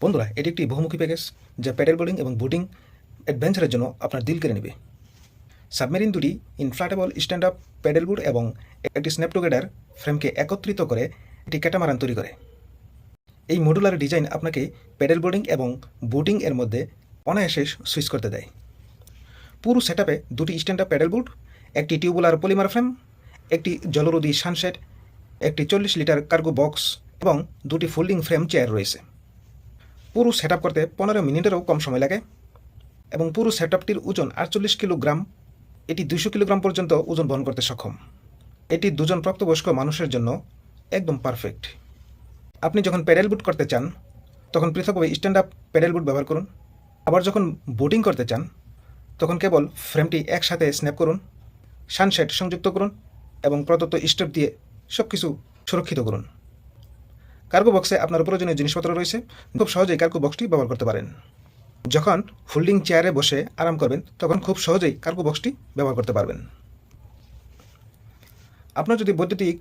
বন্ধুরা, এটি একটি বহুমুখী প্যাকেজ যা প্যাডেল বোর্ডিং এবং বোটিং অ্যাডভেঞ্চারের জন্য আপনার দিল কেড়ে নেবে। সাবমেরিন দুটি ইনফ্লাটেবল স্ট্যান্ড আপ প্যাডেল বোর্ড এবং একটি স্ন্যাপ টুগেদার ফ্রেমকে একত্রিত করে একটি ক্যাটামারান তৈরি করে। এই মডুলার ডিজাইন আপনাকে প্যাডেল বোর্ডিং এবং বোটিং এর মধ্যে অনায়াসে সুইচ করতে দেয়। পুরো সেটআপে দুটি স্ট্যান্ড আপ প্যাডেল বোর্ড, একটি টিউবুলার পলিমার ফ্রেম, একটি জলরোধী সানশেড, একটি 40 লিটার কার্গো বক্স এবং দুটি ফোল্ডিং ফ্রেম চেয়ার রয়েছে। পুরো সেটআপ করতে 15 মিনিটেরও কম সময় লাগে এবং পুরো সেটআপটির ওজন 48 কিলোগ্রাম। এটি 200 কিলোগ্রাম পর্যন্ত ওজন বহন করতে সক্ষম। এটি দুজন প্রাপ্তবয়স্ক মানুষের জন্য একদম পারফেক্ট। আপনি যখন প্যাডেল বোট করতে চান তখন পৃথকভাবে স্ট্যান্ড আপ প্যাডেল বোট ব্যবহার করুন। আবার যখন বোটিং করতে চান তখন কেবল ফ্রেমটি একসাথে স্ন্যাপ করুন, সানশেড সংযুক্ত করুন এবং প্রদত্ত স্টেপ দিয়ে সব কিছু সুরক্ষিত করুন। কার্গো বক্সে আপনার প্রয়োজনীয় জিনিসপত্র রয়েছে। খুব সহজেই কার্গো বক্সটি ব্যবহার করতে পারেন। যখন ফোল্ডিং চেয়ারে বসে আরাম করবেন তখন খুব সহজেই কার্গো বক্সটি ব্যবহার করতে পারবেন। আপনার যদি বৈদ্যুতিক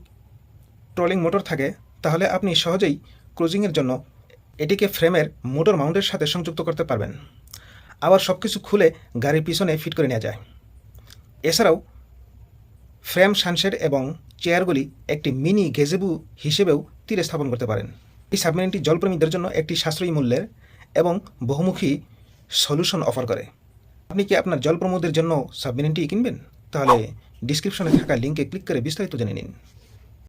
ট্রলিং মোটর থাকে তাহলে আপনি সহজেই ক্রুজিংয়ের জন্য এটিকে ফ্রেমের মোটর মাউন্টের সাথে সংযুক্ত করতে পারবেন। আবার সব কিছু খুলে গাড়ির পিছনে ফিট করে নেওয়া যায়। এছাড়াও ফ্রেম, সানশেড এবং চেয়ারগুলি একটি মিনি গেজেবু হিসেবেও তীরে স্থাপন করতে পারেন। এই সাবমেরিনটি জলপ্রেমীদের জন্য একটি সাশ্রয়ী মূল্যের এবং বহুমুখী সলিউশন অফার করে। আপনি কি আপনার জলপ্রমোদের জন্য সাবমেরিনটি কিনবেন? তাহলে ডিসক্রিপশনে থাকা লিঙ্কে ক্লিক করে বিস্তারিত জেনে নিন।